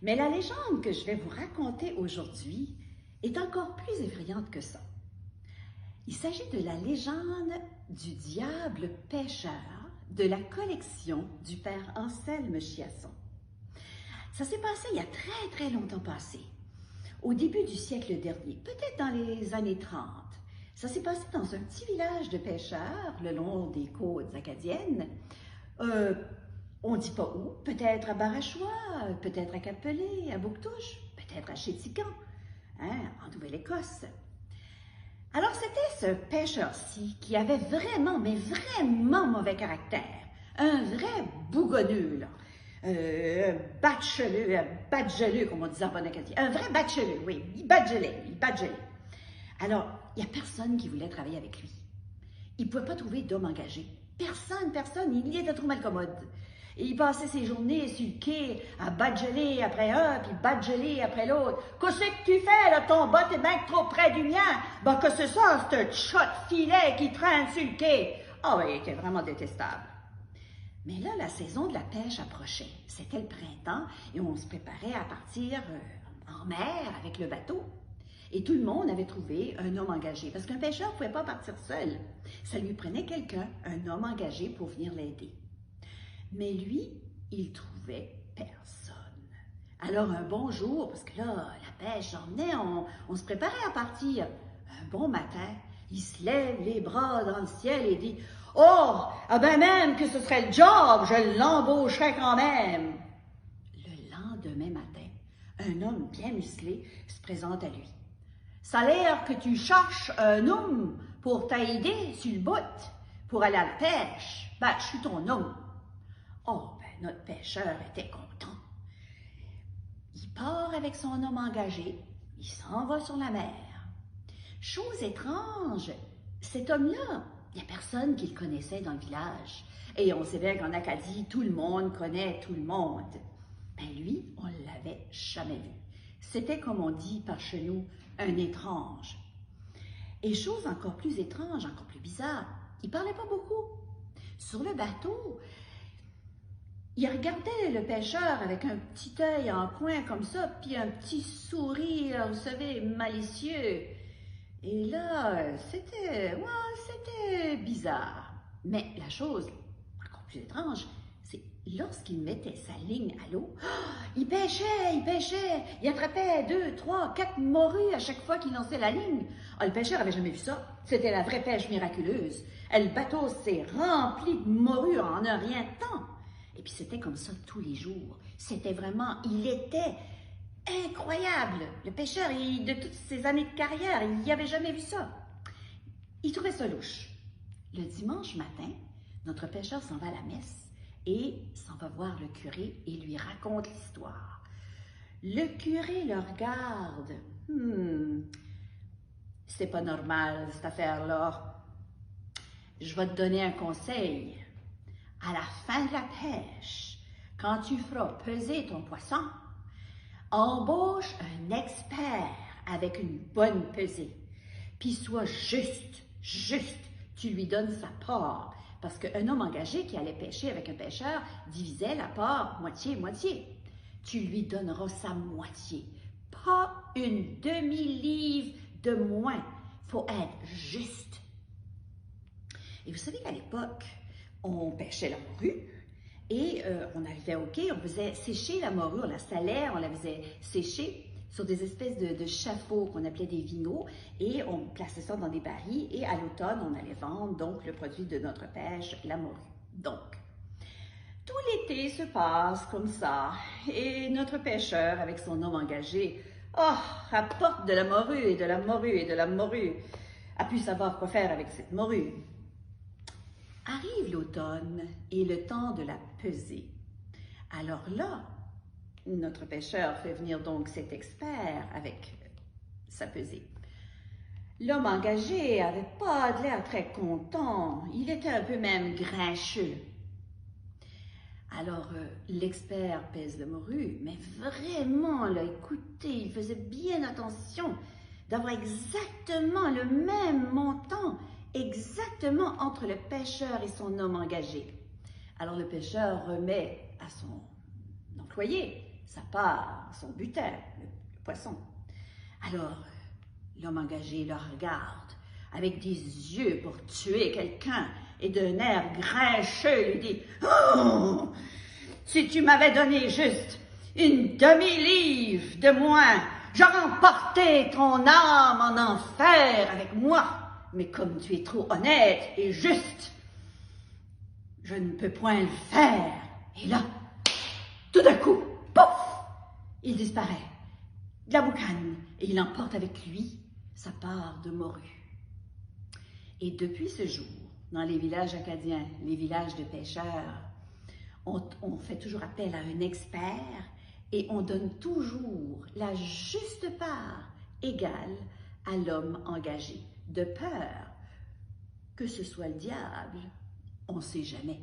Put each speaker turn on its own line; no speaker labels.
Mais la légende que je vais vous raconter aujourd'hui est encore plus effrayante que ça. Il s'agit de la légende du diable pêcheur de la collection du père Anselme Chiasson. Ça s'est passé il y a très longtemps passé, au début du siècle dernier, peut-être dans les années 30. Ça s'est passé dans un petit village de pêcheurs le long des côtes acadiennes. On ne dit pas où, peut-être à Barachois, peut-être à Capelé, à Bouctouche, peut-être à Chéticamp, en Nouvelle-Écosse. Alors c'était ce pêcheur-ci qui avait vraiment, mais vraiment mauvais caractère, un vrai bougonneux, là. Bacheleux, comme on disait en bon acadien. Un vrai bacheleux, oui, il bachelait. Alors, il n'y a personne qui voulait travailler avec lui. Il ne pouvait pas trouver d'homme engagé. Personne, il était trop malcommode. Et il passait ses journées sur le quai à bachelé après un, puis bachelé après l'autre. « Qu'est-ce que tu fais, là, ton bot est bien trop près du mien? Ben, que c'est ça, ce shot filet qui traîne sur le quai? » Ah oui, il était vraiment détestable. Mais là, la saison de la pêche approchait. C'était le printemps et on se préparait à partir en mer avec le bateau. Et tout le monde avait trouvé un homme engagé, parce qu'un pêcheur ne pouvait pas partir seul. Ça lui prenait quelqu'un, un homme engagé, pour venir l'aider. Mais lui, il trouvait personne. Alors un bon jour, parce que là, la pêche en venait, on se préparait à partir. Un bon matin, il se lève les bras dans le ciel et dit « Oh, ah ben même que ce serait le job, je l'embaucherais quand même! » Le lendemain matin, un homme bien musclé se présente à lui. « Ça a l'air que tu cherches un homme pour t'aider sur le bout, pour aller à la pêche. Ben, je suis ton homme. » Oh, ben notre pêcheur était content. Il part avec son homme engagé, il s'en va sur la mer. Chose étrange, cet homme-là, il n'y a personne qui le connaissait dans le village. Et on sait bien qu'en Acadie, tout le monde connaît tout le monde. Ben lui, on ne l'avait jamais vu. C'était, comme on dit par chez nous, un étrange. Et chose encore plus étrange, encore plus bizarre, il ne parlait pas beaucoup. Sur le bateau, il regardait le pêcheur avec un petit œil en coin comme ça, puis un petit sourire, vous savez, malicieux. Et là, c'était bizarre. Mais la chose encore plus étrange, c'est lorsqu'il mettait sa ligne à l'eau, il pêchait, il attrapait 2, 3, 4 morues à chaque fois qu'il lançait la ligne. Ah, le pêcheur n'avait jamais vu ça. C'était la vraie pêche miraculeuse. Le bateau s'est rempli de morues en un rien de temps. Et puis c'était comme ça tous les jours. C'était vraiment, il était incroyable. Le pêcheur, de toutes ses années de carrière, il n'y avait jamais vu ça. Il trouvait ça louche. Le dimanche matin, notre pêcheur s'en va à la messe et s'en va voir le curé et lui raconte l'histoire. Le curé le regarde. C'est pas normal, cette affaire-là. Je vais te donner un conseil. À la fin de la pêche, quand tu feras peser ton poisson, embauche un expert avec une bonne pesée. Puis sois juste, tu lui donnes sa part. Parce qu'un homme engagé qui allait pêcher avec un pêcheur divisait la part moitié-moitié. Tu lui donneras sa moitié. Pas une demi-livre de moins. Il faut être juste. Et vous savez qu'à l'époque, on pêchait la morue et on arrivait au quai, on faisait sécher la morue, on la salait, on la faisait sécher sur des espèces de chafauds qu'on appelait des vinots et on plaçait ça dans des barils et à l'automne, on allait vendre donc le produit de notre pêche, la morue. Donc, tout l'été se passe comme ça et notre pêcheur avec son homme engagé, apporte de la morue et de la morue et de la morue, a pu savoir quoi faire avec cette morue. Arrive l'automne et le temps de la pesée. Alors là, notre pêcheur fait venir donc cet expert avec sa pesée. L'homme engagé n'avait pas de l'air très content, il était un peu même grincheux. Alors l'expert pèse la morue, mais vraiment, là, écoutez, il faisait bien attention d'avoir exactement le même montant, exactement entre le pêcheur et son homme engagé. Alors le pêcheur remet à son employé sa part, son butin, le poisson. Alors, l'homme engagé le regarde avec des yeux pour tuer quelqu'un et d'un air grincheux lui dit « Oh, si tu m'avais donné juste une demi-livre de moins, j'aurais emporté ton âme en enfer avec moi. Mais comme tu es trop honnête et juste, je ne peux point le faire. » Et là, tout d'un coup, pouf, il disparaît de la boucane et il emporte avec lui sa part de morue. Et depuis ce jour, dans les villages acadiens, les villages de pêcheurs, on fait toujours appel à un expert et on donne toujours la juste part égale à l'homme engagé, de peur que ce soit le diable, on ne sait jamais.